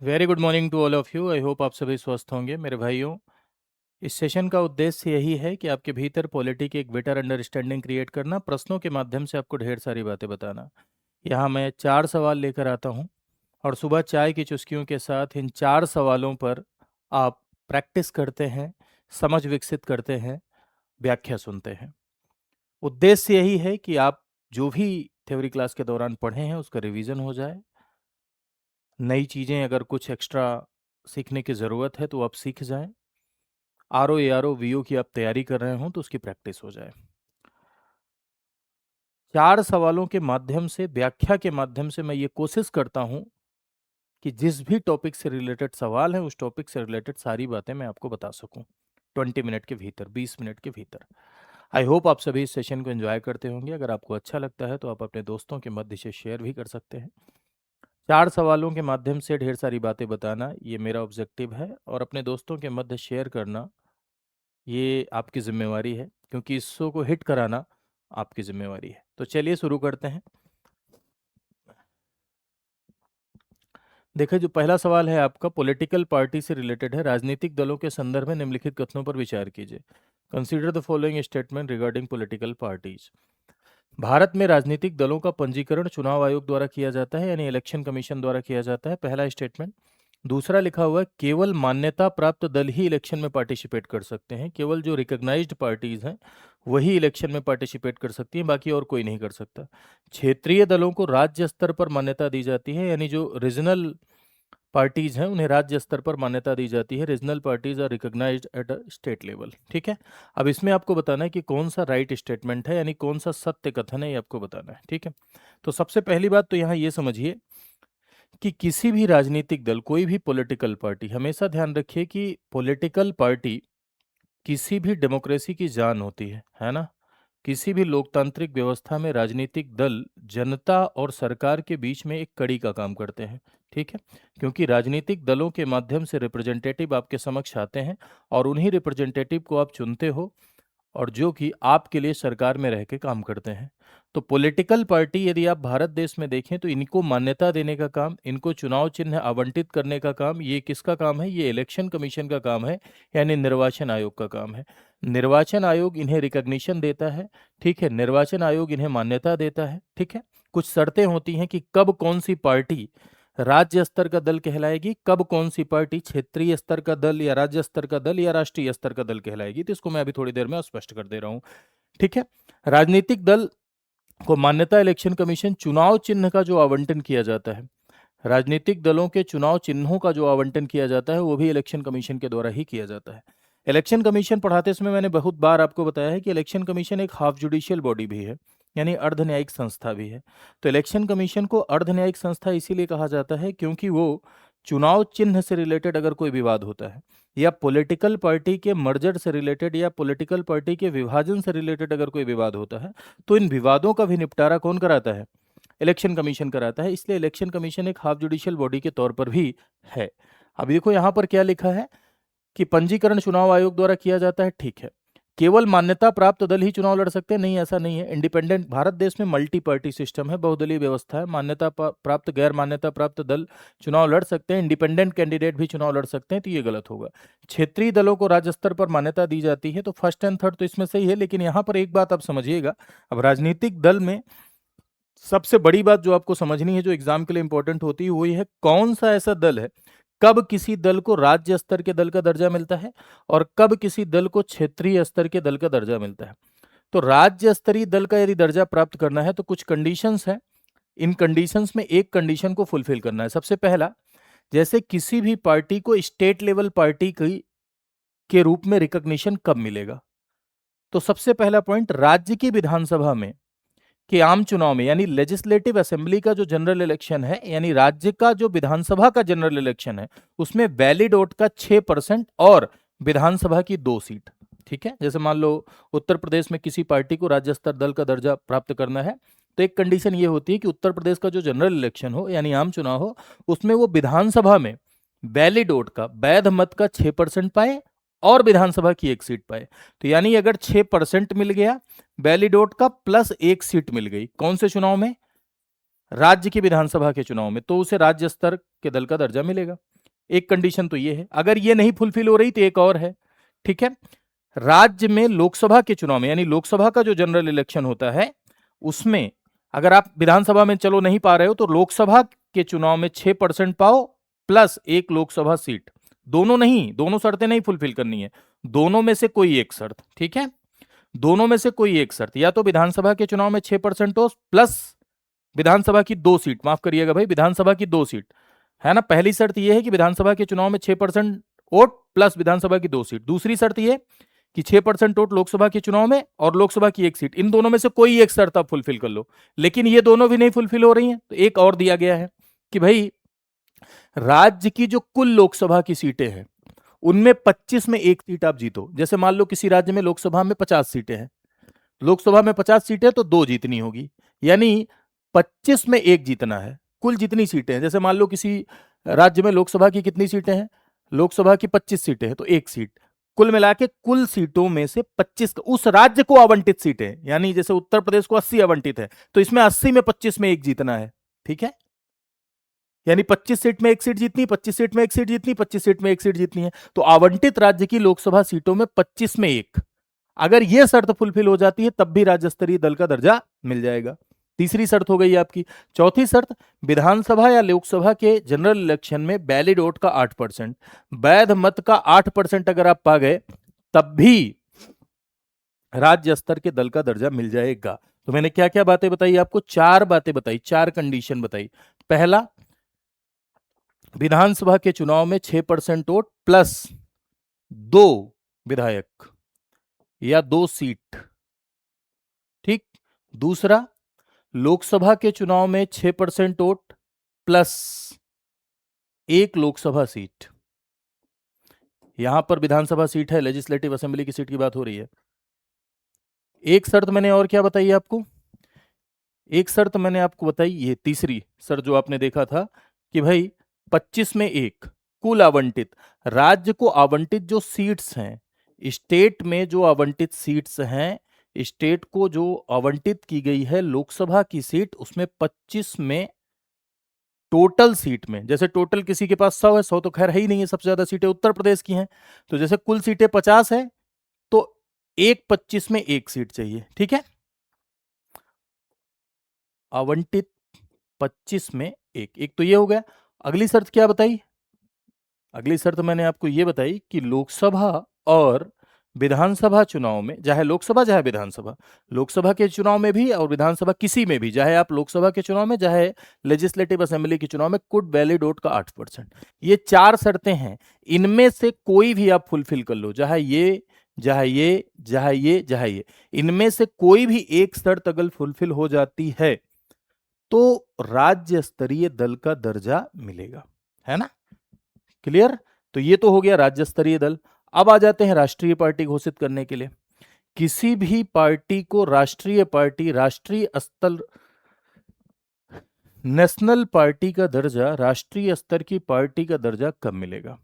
Very good morning to all of you. I hope आप सभी स्वस्थ होंगे मेरे भाइयों। इस सेशन का उद्देश्य यही है कि आपके भीतर पॉलिटी की एक बेटर अंडरस्टैंडिंग क्रिएट करना, प्रश्नों के माध्यम से आपको ढेर सारी बातें बताना। यहाँ मैं 4 सवाल लेकर आता हूँ और सुबह चाय की चुस्कियों के साथ इन 4 सवालों पर आप प्रैक्टिस करते हैं, समझ विकसित करते हैं, व्याख्या सुनते हैं। उद्देश्य यही है कि आप जो भी थ्योरी क्लास के दौरान पढ़े हैं उसका रिवीजन हो जाए। नई चीज़ें अगर कुछ एक्स्ट्रा सीखने की ज़रूरत है तो आप सीख जाएं। R O A R O V O की आप तैयारी कर रहे हो तो उसकी प्रैक्टिस हो जाए। 4 सवालों के माध्यम से, व्याख्या के माध्यम से मैं ये कोशिश करता हूँ कि जिस भी टॉपिक से रिलेटेड सवाल है उस टॉपिक से रिलेटेड सारी बातें मैं आपको बता सकूं 20 मिनट के भीतर, 20 मिनट के भीतर। आई होप आप सभी इस सेशन को एंजॉय करते होंगे। अगर आपको अच्छा लगता है तो आप अपने दोस्तों के मध्य से शेयर भी कर सकते हैं। 4 सवालों के माध्यम से ढेर सारी बातें बताना ये मेरा ऑब्जेक्टिव है और अपने दोस्तों के मध्य शेयर करना ये आपकी जिम्मेवारी है, क्योंकि इस शो को हिट कराना आपकी जिम्मेवारी है। तो चलिए शुरू करते हैं। देखिए, जो पहला सवाल है आपका पॉलिटिकल पार्टी से रिलेटेड है। राजनीतिक दलों के संदर्भ में निम्नलिखित कथनों पर विचार कीजिए। Consider the following statement regarding political parties. Bharat में राजनीतिक दलों का पंजीकरण चुनाव आयोग द्वारा किया जाता है, यानी इलेक्शन कमीशन द्वारा किया जाता है, पहला स्टेटमेंट। दूसरा लिखा हुआ है केवल मान्यता प्राप्त दल ही इलेक्शन में पार्टिसिपेट कर सकते हैं। केवल जो रिकॉग्नाइज्ड पार्टीज हैं वही इलेक्शन में पार्टिसिपेट कर सकती हैं, बाकी और कोई नहीं कर सकता। क्षेत्रीय दलों को राज्य स्तर पर मान्यता दी जाती है, यानी जो रीजनल पार्टीज हैं उन्हें राज्य स्तर पर मान्यता दी जाती है। Regional parties are recognized at a state level. ठीक है। अब इसमें आपको बताना है कि कौन सा राइट स्टेटमेंट है, यानी कौन सा सत्य कथन है, ये आपको बताना है। ठीक है। तो सबसे पहली बात तो यहाँ ये समझिए कि किसी भी राजनीतिक दल, कोई भी पॉलिटिकल पार्टी, हमेशा ध्यान रखिए कि पॉलिटिकल पार्टी किसी भी डेमोक्रेसी की जान होती है ना। किसी भी लोकतांत्रिक व्यवस्था में राजनीतिक दल जनता और सरकार के बीच में एक कड़ी का काम करते हैं। ठीक है। क्योंकि राजनीतिक दलों के माध्यम से रिप्रेजेंटेटिव आपके समक्ष आते हैं और उन्हीं रिप्रेजेंटेटिव को आप चुनते हो, और जो कि आपके लिए सरकार में रह के काम करते हैं। तो पॉलिटिकल पार्टी यदि आप भारत देश में देखें तो इनको मान्यता देने का काम, इनको चुनाव चिन्ह आवंटित करने का काम, ये किसका काम है? ये इलेक्शन कमीशन का काम है, यानी निर्वाचन आयोग का काम है। निर्वाचन आयोग इन्हें रिकॉग्निशन देता है। ठीक है। निर्वाचन आयोग इन्हें मान्यता देता है। ठीक है। कुछ शर्तें होती हैं कि कब कौन सी पार्टी राज्य स्तर का दल कहलाएगी, कब कौन सी पार्टी क्षेत्रीय स्तर का दल या राज्य स्तर का दल या राष्ट्रीय स्तर का दल कहलाएगी। तो इसको मैं अभी थोड़ी देर में स्पष्ट कर दे रहा हूं। ठीक है। राजनीतिक दल को मान्यता इलेक्शन कमीशन, चुनाव चिन्ह का जो आवंटन किया जाता है, राजनीतिक दलों के चुनाव चिन्हों का जो आवंटन किया जाता है वो भी इलेक्शन कमीशन के द्वारा ही किया जाता है। इलेक्शन कमीशन पढ़ाते समय मैंने बहुत बार आपको बताया है कि इलेक्शन कमीशन एक हाफ जुडिशियल बॉडी भी है, यानी अर्ध न्यायिक संस्था भी है। तो इलेक्शन कमीशन को अर्ध न्यायिक संस्था इसीलिए कहा जाता है क्योंकि वो चुनाव चिन्ह से रिलेटेड अगर कोई विवाद होता है, या पॉलिटिकल पार्टी के मर्जर से रिलेटेड, या पॉलिटिकल पार्टी के विभाजन से रिलेटेड अगर कोई विवाद होता है, तो इन विवादों का भी निपटारा कौन कराता है? इलेक्शन कमीशन कराता है। इसलिए इलेक्शन कमीशन एक हाफ जुडिशियल बॉडी के तौर पर भी है। अब देखो यहाँ पर क्या लिखा है कि पंजीकरण चुनाव आयोग द्वारा किया जाता है। ठीक है। केवल मान्यता प्राप्त दल ही चुनाव लड़ सकते हैं? नहीं, ऐसा नहीं है। इंडिपेंडेंट, भारत देश में मल्टी पार्टी सिस्टम है, बहुदलीय व्यवस्था है। मान्यता प्राप्त, गैर मान्यता प्राप्त दल चुनाव लड़ सकते हैं, इंडिपेंडेंट कैंडिडेट भी चुनाव लड़ सकते हैं, तो ये गलत होगा। क्षेत्रीय दलों को राज्य स्तर पर मान्यता दी जाती है, तो फर्स्ट एंड थर्ड तो इसमें सही है। लेकिन यहाँ पर एक बात आप समझिएगा, अब राजनीतिक दल में सबसे बड़ी बात जो आपको समझनी है, जो एग्जाम के लिए इंपॉर्टेंट होती है, वो ये है कौन सा ऐसा दल है, कब किसी दल को राज्य स्तर के दल का दर्जा मिलता है और कब किसी दल को क्षेत्रीय स्तर के दल का दर्जा मिलता है। तो राज्य स्तरीय दल का यदि दर्जा प्राप्त करना है तो कुछ कंडीशंस हैं। इन कंडीशंस में एक कंडीशन को फुलफिल करना है। सबसे पहला, जैसे किसी भी पार्टी को स्टेट लेवल पार्टी की के रूप में रिकॉग्निशन कब मिलेगा, तो सबसे पहला पॉइंट, राज्य की विधानसभा में कि आम चुनाव में, यानी लेजिस्लेटिव असेंबली का जो जनरल इलेक्शन है, यानी राज्य का जो विधानसभा का जनरल इलेक्शन है, उसमें वैलिड वोट का 6% और विधानसभा की 2 सीट। ठीक है। जैसे मान लो उत्तर प्रदेश में किसी पार्टी को राज्य स्तर दल का दर्जा प्राप्त करना है, तो एक कंडीशन ये होती है कि उत्तर प्रदेश का जो जनरल इलेक्शन हो, यानी आम चुनाव हो, उसमें वो विधानसभा में वैलिड वोट का, वैध मत का 6% पाए और विधानसभा की 1 सीट पाए। तो यानी अगर 6% मिल गया वैलिड वोट का प्लस 1 सीट मिल गई, कौन से चुनाव में? राज्य की विधानसभा के चुनाव में, तो उसे राज्य स्तर के दल का दर्जा मिलेगा। एक कंडीशन तो ये है। अगर ये नहीं फुलफिल हो रही तो एक और है, ठीक है। राज्य में लोकसभा के चुनाव में, यानी लोकसभा का जो जनरल इलेक्शन होता है, उसमें अगर आप विधानसभा में चलो नहीं पा रहे हो तो लोकसभा के चुनाव में 6% पाओ प्लस एक लोकसभा सीट। दोनों नहीं, दोनों शर्तें नहीं फुलफिल करनी है, दोनों में से कोई एक शर्त, ठीक है। दोनों में से कोई एक शर्त, या तो विधानसभा के चुनाव में 6% हो प्लस विधानसभा की 2 सीट, माफ करिएगा भाई, विधानसभा की 2 सीट है ना। पहली शर्त यह है कि विधानसभा के चुनाव में 6% वोट प्लस विधानसभा की 2 सीट। दूसरी शर्त यह कि 6% वोट लोकसभा के चुनाव में और लोकसभा की 1 सीट, इन दोनों में से कोई एक शर्त आप फुलफिल कर लो। लेकिन ये दोनों भी नहीं फुलफिल हो रही हैं, तो एक और दिया गया है कि भाई राज्य की जो कुल लोकसभा की सीटें हैं उनमें 25 में एक सीट आप जीतो। जैसे मान लो किसी राज्य में लोकसभा में 50 सीटें हैं, लोकसभा में 50 सीटें तो 2 जीतनी होगी, यानी 25 में एक जीतना है। कुल जितनी सीटें हैं, जैसे मान लो किसी राज्य में लोकसभा की कितनी सीटें हैं, लोकसभा की 25 सीटें हैं तो 1 सीट। कुल मिला के कुल सीटों में से 25 उस राज्य को आवंटित सीटें, यानी जैसे उत्तर प्रदेश को 80 आवंटित है तो इसमें 80 में 25 में एक जीतना है, ठीक है। यानी 25 सीट में एक सीट जीतनी, 25 सीट में एक सीट जीतनी, 25 सीट में एक सीट जीतनी है, तो आवंटित राज्य की लोकसभा सीटों में 25 में एक। अगर यह शर्त फुलफिल हो जाती है तब भी राज्य स्तरीय दल का दर्जा मिल जाएगा। तीसरी शर्त हो गई आपकी। चौथी शर्त, विधानसभा या लोकसभा के जनरल इलेक्शन में वैलिड वोट का 8%, वैध मत का 8% अगर आप पा गए तब भी राज्य स्तर के दल का दर्जा मिल जाएगा। तो मैंने क्या क्या बातें बताई आपको, 4 बातें बताई, 4 कंडीशन बताई। पहला, विधानसभा के चुनाव में 6% वोट प्लस 2 विधायक या 2 सीट, ठीक। दूसरा, लोकसभा के चुनाव में 6% वोट प्लस एक लोकसभा सीट। यहां पर विधानसभा सीट है, लेजिस्लेटिव असेंबली की सीट की बात हो रही है। एक शर्त मैंने और क्या बताई आपको, एक शर्त मैंने आपको बताई, ये तीसरी शर्त जो आपने देखा था कि भाई 25 में एक कुल आवंटित, राज्य को आवंटित जो सीट्स हैं, स्टेट में जो आवंटित सीट्स हैं, स्टेट को जो आवंटित की गई है लोकसभा की सीट, उसमें 25 में टोटल सीट में, जैसे टोटल किसी के पास 100 है, 100 तो खैर है ही नहीं है, सबसे ज्यादा सीटें उत्तर प्रदेश की हैं, तो जैसे कुल सीटें 50 है तो एक 25 में एक सीट चाहिए, ठीक है। आवंटित 25 में एक तो ये हो गया। अगली शर्त क्या बताई, अगली शर्त मैंने आपको ये बताई कि लोकसभा और विधानसभा चुनाव में, चाहे लोकसभा चाहे विधानसभा, लोकसभा के चुनाव में भी और विधानसभा किसी में भी, चाहे आप लोकसभा के चुनाव में चाहे लेजिस्लेटिव असेंबली के चुनाव में, कुल वैलिड वोट का 8%। ये 4 शर्तें हैं, इनमें से कोई भी आप फुलफिल कर लो, चाहे ये चाहे ये चाहे ये चाहे ये, इनमें से कोई भी एक शर्त अगर फुलफिल हो जाती है तो राज्य स्तरीय दल का दर्जा मिलेगा, है ना। क्लियर। तो ये तो हो गया राज्य स्तरीय दल। अब आ जाते हैं राष्ट्रीय पार्टी घोषित करने के लिए। किसी भी पार्टी को राष्ट्रीय पार्टी, राष्ट्रीय स्तर, नेशनल पार्टी का दर्जा, राष्ट्रीय स्तर की पार्टी का दर्जा कब मिलेगा।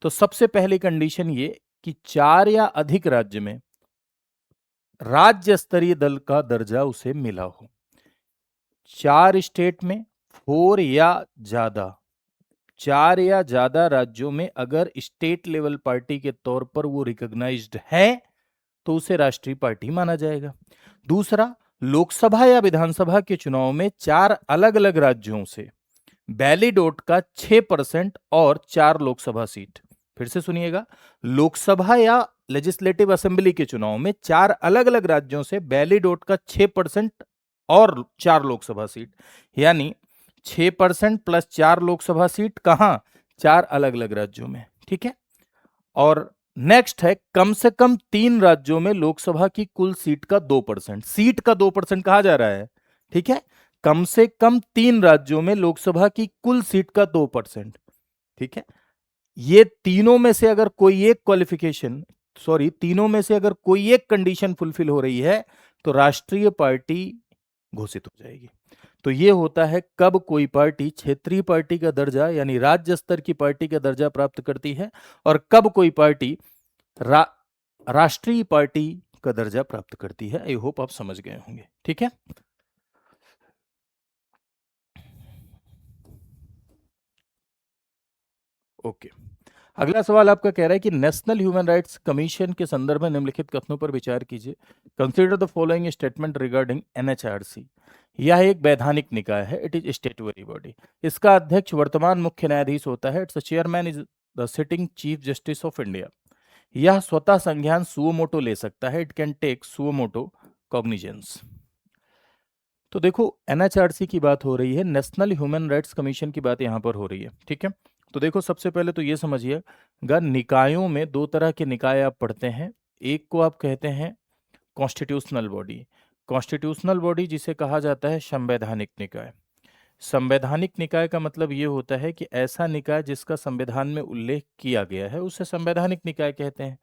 तो सबसे पहली कंडीशन ये कि 4 या अधिक राज्य में राज्य स्तरीय दल का दर्जा उसे मिला हो। 4 स्टेट में 4 या ज्यादा, 4 या ज्यादा राज्यों में अगर स्टेट लेवल पार्टी के तौर पर वो रिकॉग्नाइज्ड है तो उसे राष्ट्रीय पार्टी माना जाएगा। दूसरा, लोकसभा या विधानसभा के चुनाव में 4 अलग अलग राज्यों से वैलिड वोट का 6% और 4 लोकसभा सीट। फिर से सुनिएगा, लोकसभा या लेजिस्लेटिव असेंबली के चुनाव में 4 अलग अलग राज्यों से वैलिड वोट का 6% और 4 लोकसभा सीट, यानी 6% प्लस 4 लोकसभा सीट कहां, 4 अलग अलग राज्यों में, ठीक है। और नेक्स्ट है, कम से कम 3 राज्यों में लोकसभा की कुल सीट का 2%, सीट का 2% कहा जा रहा है, ठीक है। कम से कम 3 राज्यों में लोकसभा की कुल सीट का 2%, ठीक है। ये तीनों में से अगर कोई एक क्वालिफिकेशन, सॉरी, तीनों में से अगर कोई एक कंडीशन फुलफिल हो रही है तो राष्ट्रीय पार्टी घोषित हो जाएगी। तो ये होता है कब कोई पार्टी क्षेत्रीय पार्टी का दर्जा यानी राज्य स्तर की पार्टी का दर्जा प्राप्त करती है और कब कोई पार्टी राष्ट्रीय पार्टी का दर्जा प्राप्त करती है। आई होप आप समझ गए होंगे, ठीक है। ओके। अगला सवाल आपका कह रहा है कि नेशनल ह्यूमन राइट्स कमीशन के संदर्भ में निम्नलिखित कथनों पर विचार कीजिए। Consider the following statement regarding NHRC. यह एक वैधानिक निकाय है, इट इज स्टेटुअरी बॉडी। इसका अध्यक्ष वर्तमान मुख्य न्यायाधीश होता है, its chairman is the sitting chief justice of India. यह स्वतः संज्ञान सुओमोटो ले सकता है, इट कैन टेक सुओमोटो कॉग्निजेंस। तो देखो, एनएचआरसी की बात हो रही है, नेशनल ह्यूमन राइट्स कमीशन की बात यहाँ पर हो रही है, ठीक है। तो देखो, सबसे पहले तो ये समझिएगा, निकायों में दो तरह के निकाय आप पढ़ते हैं। एक को आप कहते हैं कॉन्स्टिट्यूशनल बॉडी। कॉन्स्टिट्यूशनल बॉडी जिसे कहा जाता है संवैधानिक निकाय। संवैधानिक निकाय का मतलब ये होता है कि ऐसा निकाय जिसका संविधान में उल्लेख किया गया है उसे संवैधानिक निकाय कहते हैं।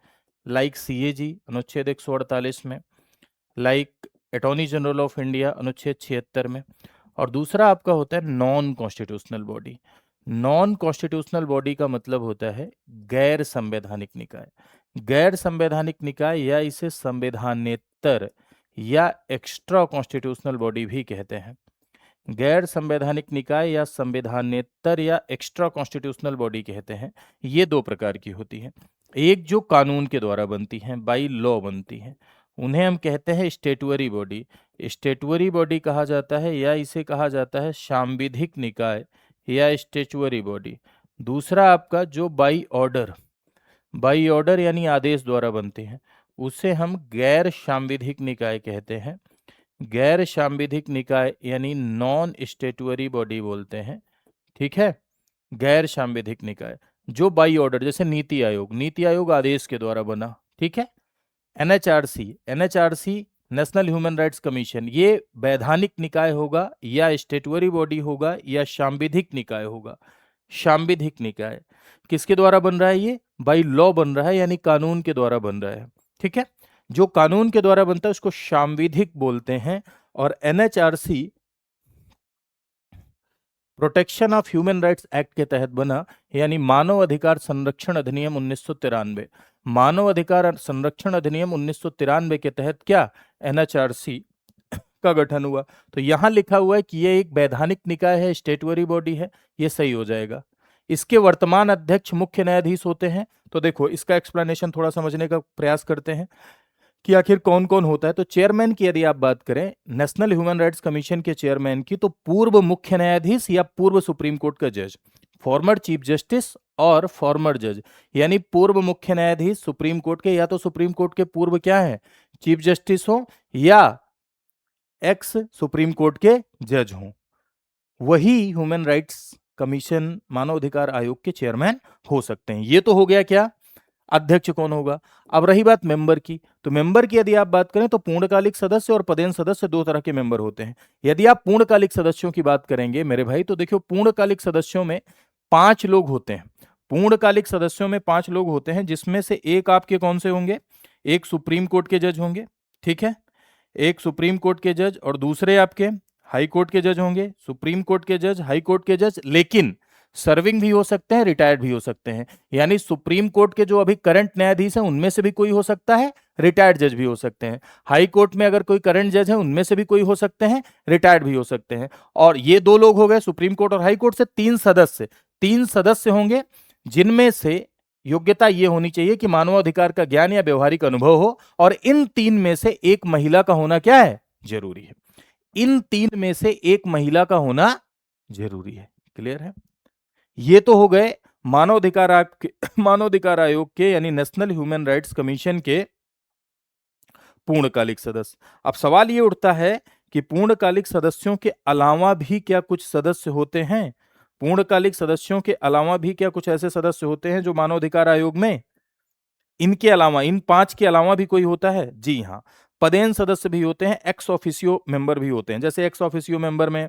लाइक सीएजी अनुच्छेद 148 में, like attorney general of India अनुच्छेद 76 में। और दूसरा आपका होता है non constitutional body. Non constitutional body का मतलब होता है गैर संवैधानिक निकाय। गैर संवैधानिक निकाय या इसे संवैधानेतर या एक्स्ट्रा कॉन्स्टिट्यूशनल बॉडी भी कहते हैं। गैर संवैधानिक निकाय या संविधानेतर या एक्स्ट्रा कॉन्स्टिट्यूशनल बॉडी कहते हैं। ये दो प्रकार की होती हैं। एक जो कानून के द्वारा बनती हैं, बाई लॉ बनती हैं, उन्हें हम कहते हैं स्टेटुअरी बॉडी। स्टेटुअरी बॉडी कहा जाता है या इसे कहा जाता है सांविधिक निकाय या स्टेचुअरी बॉडी। दूसरा आपका जो बाई ऑर्डर यानी आदेश द्वारा बनते हैं, उसे हम गैर सांविधिक निकाय कहते हैं। गैर सांविधिक निकाय यानी नॉन स्टेटुअरी बॉडी बोलते हैं, ठीक है। गैर सांविधिक निकाय जो बाई ऑर्डर, जैसे नीति आयोग, नीति आयोग आदेश के द्वारा बना, ठीक है। NHRC national human rights commission, ये वैधानिक निकाय होगा या स्टेटुअरी बॉडी होगा या सांविधिक निकाय होगा। सांविधिक निकाय किसके द्वारा बन रहा है? ये बाई लॉ बन रहा है, यानी कानून के द्वारा बन रहा है, ठीक है। जो कानून के द्वारा बनता है उसको सांविधिक बोलते हैं। और NHRC protection of human rights act के तहत बना, यानी मानव अधिकार संरक्षण अधिनियम 1993। मानव अधिकार संरक्षण अधिनियम 1993 के तहत क्या एनएचआरसी का गठन हुआ। तो यहां लिखा हुआ है कि यह एक वैधानिक निकाय है, स्टेटुअरी बॉडी है, ये सही हो जाएगा। इसके वर्तमान अध्यक्ष मुख्य न्यायाधीश होते हैं। तो देखो, इसका एक्सप्लेनेशन थोड़ा समझने का प्रयास करते हैं कि आखिर कौन कौन होता है। तो चेयरमैन की यदि आप बात करें नेशनल ह्यूमन राइट्स कमीशन के चेयरमैन की, तो पूर्व मुख्य न्यायाधीश या पूर्व सुप्रीम कोर्ट का जज, फॉर्मर चीफ जस्टिस और फॉर्मर जज, यानी पूर्व मुख्य न्यायाधीश सुप्रीम कोर्ट के, या तो सुप्रीम कोर्ट के पूर्व क्या है चीफ जस्टिस हो या एक्स सुप्रीम कोर्ट के जज हों, वही ह्यूमन राइट्स कमीशन मानवाधिकार आयोग के चेयरमैन हो सकते हैं। ये तो हो गया क्या, अध्यक्ष कौन होगा। अब रही बात मेंबर की, तो मेंबर की यदि आप बात करें तो पूर्णकालिक सदस्य और पदेन सदस्य दो तरह के मेंबर होते हैं। यदि आप पूर्णकालिक सदस्यों की बात करेंगे मेरे भाई, तो देखियो पूर्णकालिक सदस्यों में 5 लोग होते हैं। पूर्णकालिक सदस्यों में 5 लोग होते हैं, जिसमें से एक आपके कौन से होंगे, एक सुप्रीम कोर्ट के जज होंगे, ठीक है, एक सुप्रीम कोर्ट के जज, और दूसरे आपके हाई कोर्ट के जज होंगे। सुप्रीम कोर्ट के जज, हाई कोर्ट के जज, लेकिन सर्विंग भी हो सकते हैं, रिटायर्ड भी हो सकते हैं। यानी सुप्रीम कोर्ट के जो अभी करंट न्यायाधीश हैं उनमें से भी कोई हो सकता है, रिटायर्ड जज भी हो सकते हैं। हाई कोर्ट में अगर कोई करंट जज है उनमें से भी कोई हो सकते हैं, रिटायर्ड भी हो सकते हैं। और ये दो लोग हो गए सुप्रीम कोर्ट और हाई कोर्ट से। 3 सदस्य होंगे, जिनमें से योग्यता ये होनी चाहिए कि मानवाधिकार का ज्ञान या व्यवहारिक अनुभव हो, और इन 3 में से एक महिला का होना क्या है, जरूरी है। इन 3 में से एक महिला का होना जरूरी है। क्लियर है। ये तो हो गए मानवाधिकार आयोग के यानी नेशनल ह्यूमन राइट्स कमीशन के पूर्णकालिक सदस्य। अब सवाल ये उठता है कि पूर्णकालिक सदस्यों के अलावा भी क्या कुछ सदस्य होते हैं। पूर्णकालिक सदस्यों के अलावा भी क्या कुछ ऐसे सदस्य होते हैं जो मानवाधिकार आयोग में, इनके अलावा, इन 5 के अलावा भी कोई होता है? जी हाँ, पदेन सदस्य भी होते हैं, एक्स ऑफिसियो मेंबर भी होते हैं। जैसे एक्स ऑफिसियो मेंबर में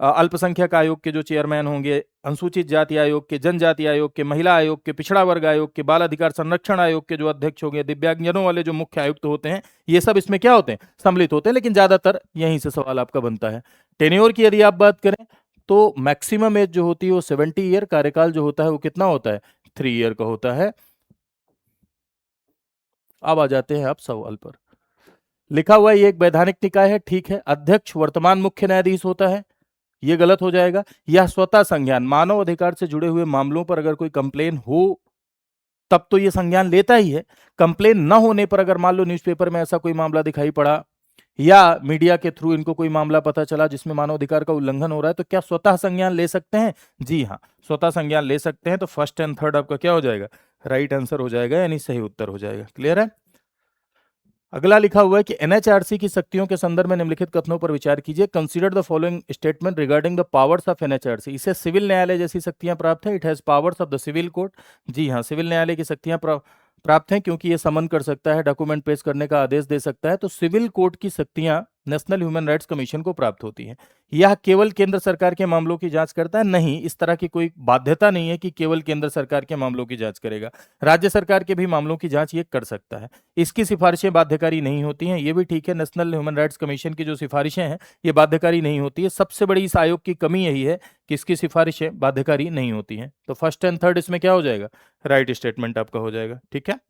अल्पसंख्यक आयोग के जो चेयरमैन होंगे, अनुसूचित जाति आयोग के, जनजाति आयोग के, महिला आयोग के, पिछड़ा वर्ग आयोग के, बाल अधिकार संरक्षण आयोग के जो अध्यक्ष होंगे, दिव्यांगजनों वाले जो मुख्य आयुक्त होते हैं, ये सब इसमें क्या होते हैं, सम्मिलित होते हैं। लेकिन ज्यादातर यहीं से सवाल आपका बनता है। टेन्योर की यदि आप बात करें तो मैक्सिमम एज जो होती है वो 70 ईयर, कार्यकाल जो होता है वो कितना होता है, 3 ईयर का होता है। अब आ जाते हैं आप सवाल पर। लिखा हुआ ये एक वैधानिक निकाय है, ठीक है। अध्यक्ष वर्तमान मुख्य न्यायाधीश होता है, ये गलत हो जाएगा। यह स्वतः संज्ञान, मानव अधिकार से जुड़े हुए मामलों पर अगर कोई कंप्लेन हो तब तो ये संज्ञान लेता ही है। कंप्लेन न होने पर अगर मान लो न्यूज़पेपर में ऐसा कोई मामला दिखाई पड़ा या मीडिया के थ्रू इनको कोई मामला पता चला जिसमें मानव अधिकार का उल्लंघन हो रहा है, तो क्या स्वतः संज्ञान ले सकते हैं? जी हाँ, स्वतः संज्ञान ले सकते हैं। तो फर्स्ट एंड थर्ड आपका क्या हो जाएगा? राइट आंसर हो जाएगा, यानी सही उत्तर हो जाएगा। क्लियर है? अगला लिखा हुआ है कि एनएचआरसी की शक्तियों के संदर्भ में निम्नलिखित कथनों पर विचार कीजिए। Consider the following statement regarding the powers of NHRC. इसे सिविल न्यायालय जैसी शक्तियां प्राप्त है। It has powers of the civil court. जी हाँ, सिविल न्यायालय की शक्तियां प्राप्त हैं, क्योंकि ये समन कर सकता है, डॉक्यूमेंट पेश करने का आदेश दे सकता है। तो सिविल कोर्ट की शक्तियां नेशनल ह्यूमन राइट्स कमीशन को प्राप्त होती हैं। यह केवल केंद्र सरकार के मामलों की जांच करता है? नहीं, इस तरह की कोई बाध्यता नहीं है कि केवल केंद्र सरकार के मामलों की जांच करेगा। राज्य सरकार के भी मामलों की जांच ये कर सकता है। इसकी सिफारिशें बाध्यकारी नहीं होती हैं, ये भी ठीक है। नेशनल ह्यूमन राइट्स कमीशन की जो सिफारिशें हैं ये बाध्यकारी नहीं होती है। सबसे बड़ी इस आयोग की कमी यही है कि इसकी सिफारिशें बाध्यकारी नहीं होती हैं। तो फर्स्ट एंड थर्ड इसमें क्या हो जाएगा? राइट स्टेटमेंट आपका हो जाएगा। ठीक है,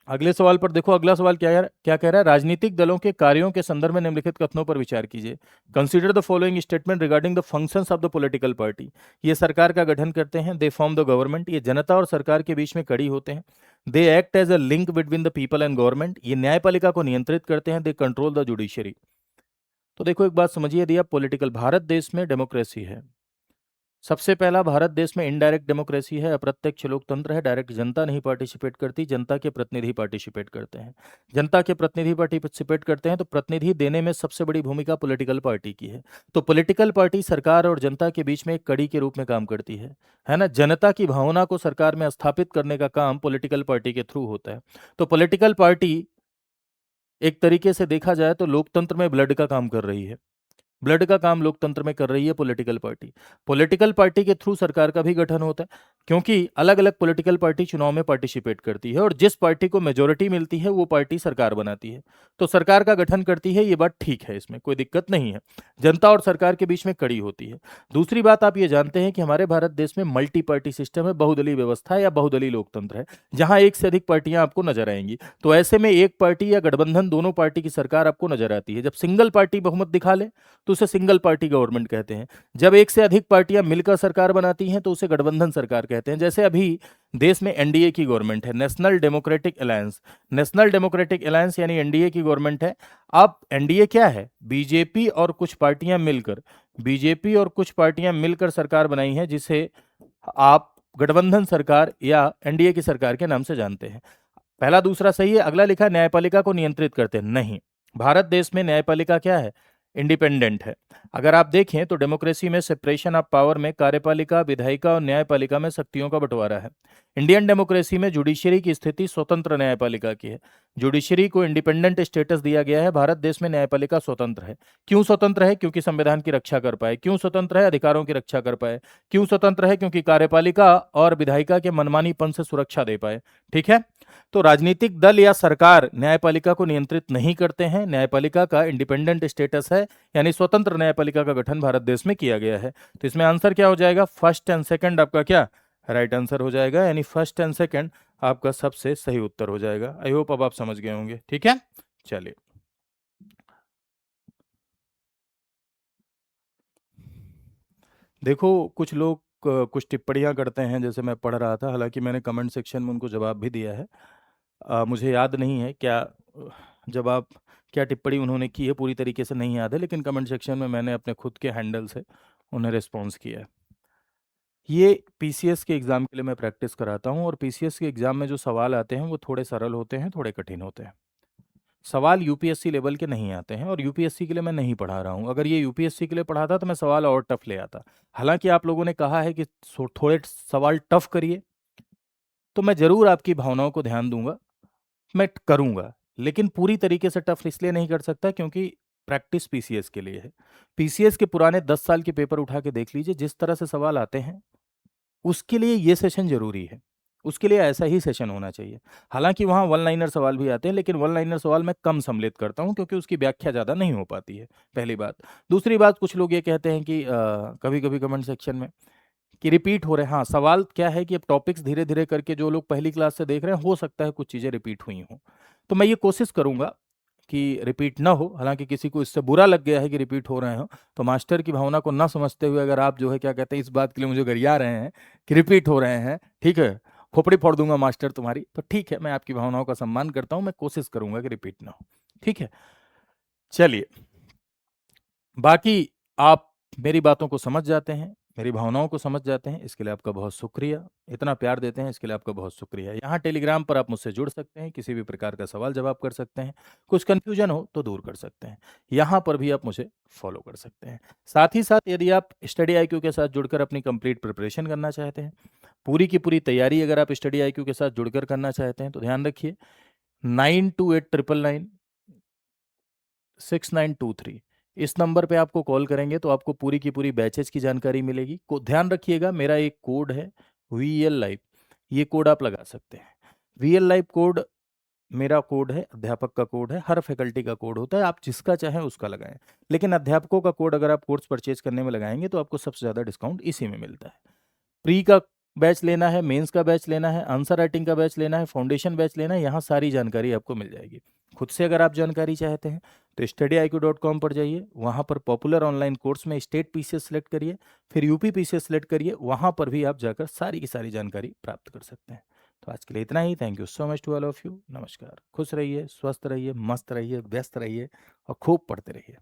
अगले सवाल पर देखो। अगला सवाल क्या कह रहा है? राजनीतिक दलों के कार्यों के संदर्भ में निम्नलिखित कथनों पर विचार कीजिए। Consider the following statement regarding the functions of the political party. ये सरकार का गठन करते हैं। They form the government. ये जनता और सरकार के बीच में कड़ी होते हैं। They act as a link between the people and government. ये न्यायपालिका को नियंत्रित करते हैं। They control the judiciary. तो देखो एक बात समझिए, यदि आप पॉलिटिकल, भारत देश में डेमोक्रेसी है। सबसे पहला, भारत देश में इनडायरेक्ट डेमोक्रेसी है, अप्रत्यक्ष लोकतंत्र है। डायरेक्ट जनता नहीं पार्टिसिपेट करती, जनता के प्रतिनिधि पार्टिसिपेट करते हैं। जनता के प्रतिनिधि पार्टिसिपेट करते हैं तो प्रतिनिधि देने में सबसे बड़ी भूमिका पॉलिटिकल पार्टी की है। तो पॉलिटिकल पार्टी सरकार और जनता के बीच में एक कड़ी के रूप में काम करती है ना। जनता की भावना को सरकार में स्थापित करने का काम पॉलिटिकल पार्टी के थ्रू होता है। तो पॉलिटिकल पार्टी एक तरीके से देखा जाए तो लोकतंत्र में ब्लड का काम कर रही है। ब्लड का काम लोकतंत्र में कर रही है पॉलिटिकल पार्टी। पॉलिटिकल पार्टी के थ्रू सरकार का भी गठन होता है, क्योंकि अलग अलग पॉलिटिकल पार्टी चुनाव में पार्टिसिपेट करती है और जिस पार्टी को मेजोरिटी मिलती है वो पार्टी सरकार बनाती है। तो सरकार का गठन करती है, ये बात ठीक है, इसमें कोई दिक्कत नहीं है। जनता और सरकार के बीच में कड़ी होती है। दूसरी बात, आप ये जानते हैं कि हमारे भारत देश में मल्टी पार्टी सिस्टम है, बहुदलीय व्यवस्था है या बहुदलीय लोकतंत्र है, जहां एक से अधिक पार्टियां आपको नजर आएंगी। तो ऐसे में एक पार्टी या गठबंधन, दोनों पार्टी की सरकार आपको नजर आती है। जब सिंगल पार्टी बहुमत दिखा ले तो उसे सिंगल पार्टी गवर्नमेंट कहते हैं। जब एक से अधिक पार्टियां मिलकर सरकार बनाती हैं तो उसे गठबंधन सरकार कहते हैं। जैसे अभी देश में एनडीए की गवर्नमेंट है, national democratic alliance. National democratic alliance यानी एनडीए की गवर्नमेंट है। अब एनडीए क्या है? बीजेपी और कुछ पार्टियां मिलकर, बीजेपी और कुछ पार्टियां मिलकर सरकार बनाई है, जिसे आप गठबंधन सरकार या एनडीए की सरकार के नाम से जानते हैं। पहला दूसरा सही है। अगला लिखा, न्यायपालिका को नियंत्रित करते हैं। नहीं, भारत देश में न्यायपालिका क्या है? इंडिपेंडेंट है। अगर आप देखें तो डेमोक्रेसी में सेपरेशन ऑफ पावर में कार्यपालिका, विधायिका और न्यायपालिका में शक्तियों का बंटवारा है। इंडियन डेमोक्रेसी में जुडिशरी की स्थिति स्वतंत्र न्यायपालिका की है। जुडिशरी को इंडिपेंडेंट स्टेटस दिया गया है। भारत देश में न्यायपालिका स्वतंत्र है। क्यों स्वतंत्र है? क्योंकि संविधान की रक्षा कर पाए। क्यों स्वतंत्र है? अधिकारों की रक्षा कर पाए। क्यों स्वतंत्र है? क्योंकि कार्यपालिका और विधायिका के मनमानीपन से सुरक्षा दे पाए। ठीक है, तो राजनीतिक दल या सरकार न्यायपालिका को नियंत्रित नहीं करते हैं। न्यायपालिका का इंडिपेंडेंट स्टेटस है, यानी स्वतंत्र न्यायपालिका का गठन भारत देश में किया गया है। तो इसमें आंसर क्या हो जाएगा? फर्स्ट एंड सेकंड आपका क्या राइट आंसर हो जाएगा, यानी फर्स्ट एंड सेकंड आपका सबसे सही उत्तर हो जाएगा। आई होप अब आप समझ गए होंगे। ठीक है, चलिए। देखो कुछ लोग कुछ टिप्पणियां करते हैं, जैसे मैं पढ़ रहा था, हालांकि मैंने कमेंट सेक्शन में उनको जवाब भी दिया है। मुझे याद नहीं है क्या जवाब, क्या टिप्पणी उन्होंने की है, पूरी तरीके से नहीं याद है, लेकिन कमेंट सेक्शन में मैंने अपने खुद के हैंडल से उन्हें रिस्पॉन्स किया है। ये पीसीएस के एग्ज़ाम के लिए मैं प्रैक्टिस कराता हूँ, और पीसीएस के एग्ज़ाम में जो सवाल आते हैं वो थोड़े सरल होते हैं, थोड़े कठिन होते हैं। सवाल यूपीएससी लेवल के नहीं आते हैं, और यूपीएससी के लिए मैं नहीं पढ़ा रहा हूँ। अगर ये यूपीएससी के लिए पढ़ाता तो मैं सवाल और टफ ले आता। हालांकि आप लोगों ने कहा है कि थोड़े सवाल टफ करिए, तो मैं ज़रूर आपकी भावनाओं को ध्यान दूंगा, मैं करूंगा, लेकिन पूरी तरीके से टफ इसलिए नहीं कर सकता क्योंकि प्रैक्टिस पीसीएस के लिए है। पीसीएस के पुराने 10 साल के पेपर उठा के देख लीजिए, जिस तरह से सवाल आते हैं उसके लिए ये सेशन जरूरी है। उसके लिए ऐसा ही सेशन होना चाहिए। हालांकि वहाँ वन लाइनर सवाल भी आते हैं, लेकिन वन लाइनर सवाल मैं कम सम्मिलित करता हूँ क्योंकि उसकी व्याख्या ज़्यादा नहीं हो पाती है, पहली बात। दूसरी बात, कुछ लोग ये कहते हैं कि कभी कभी कमेंट सेक्शन में कि रिपीट हो रहे हैं। हाँ, सवाल क्या है कि अब टॉपिक्स धीरे धीरे करके जो लोग पहली क्लास से देख रहे हैं, हो सकता है कुछ चीज़ें रिपीट हुई हों। तो मैं ये कोशिश करूंगा कि रिपीट ना हो, हालांकि किसी को इससे बुरा लग गया है कि रिपीट हो रहे हो, तो मास्टर की भावना को ना समझते हुए अगर आप जो है क्या कहते हैं इस बात के लिए मुझे गरिया रहे हैं कि रिपीट हो रहे हैं, ठीक है, खोपड़ी फोड़ दूंगा मास्टर तुम्हारी, तो ठीक है, मैं आपकी भावनाओं का सम्मान करता हूं, मैं कोशिश करूंगा कि रिपीट ना हो। ठीक है, चलिए, बाकी आप मेरी बातों को समझ जाते हैं, मेरी भावनाओं को समझ जाते हैं, इसके लिए आपका बहुत शुक्रिया। इतना प्यार देते हैं, इसके लिए आपका बहुत शुक्रिया। यहाँ टेलीग्राम पर आप मुझसे जुड़ सकते हैं, किसी भी प्रकार का सवाल जवाब कर सकते हैं, कुछ कन्फ्यूजन हो तो दूर कर सकते हैं। यहाँ पर भी आप मुझे फॉलो कर सकते हैं। साथ ही साथ यदि आप स्टडी आईक्यू के साथ जुड़कर अपनी कंप्लीट प्रिपरेशन करना चाहते हैं, पूरी की पूरी तैयारी अगर आप स्टडी आईक्यू के साथ जुड़कर करना चाहते हैं, तो ध्यान रखिए 9289996923 इस नंबर पे आपको कॉल करेंगे तो आपको पूरी की पूरी बैचेज की जानकारी मिलेगी। को ध्यान रखिएगा, मेरा एक कोड है VL लाइव, ये कोड आप लगा सकते हैं। VL लाइव कोड मेरा कोड है, अध्यापक का कोड है, हर फैकल्टी का कोड होता है, आप जिसका चाहें उसका लगाएं, लेकिन अध्यापकों का कोड अगर आप कोर्स परचेज करने में लगाएंगे तो आपको सबसे ज़्यादा डिस्काउंट इसी में मिलता है। प्री का बैच लेना है, मेंस का बैच लेना है, आंसर राइटिंग का बैच लेना है, फाउंडेशन बैच लेना है, यहाँ सारी जानकारी आपको मिल जाएगी। खुद से अगर आप जानकारी चाहते हैं तो studyIQ.com पर जाइए, वहाँ पर पॉपुलर ऑनलाइन कोर्स में स्टेट पीसीएस सेलेक्ट करिए, फिर यूपी पीसीएस सेलेक्ट करिए, वहाँ पर भी आप जाकर सारी की सारी जानकारी प्राप्त कर सकते हैं। तो आज के लिए इतना ही। Thank you so much to all of you. नमस्कार। खुश रहिए, स्वस्थ रहिए, मस्त रहिए, व्यस्त रहिए और खूब पढ़ते रहिए।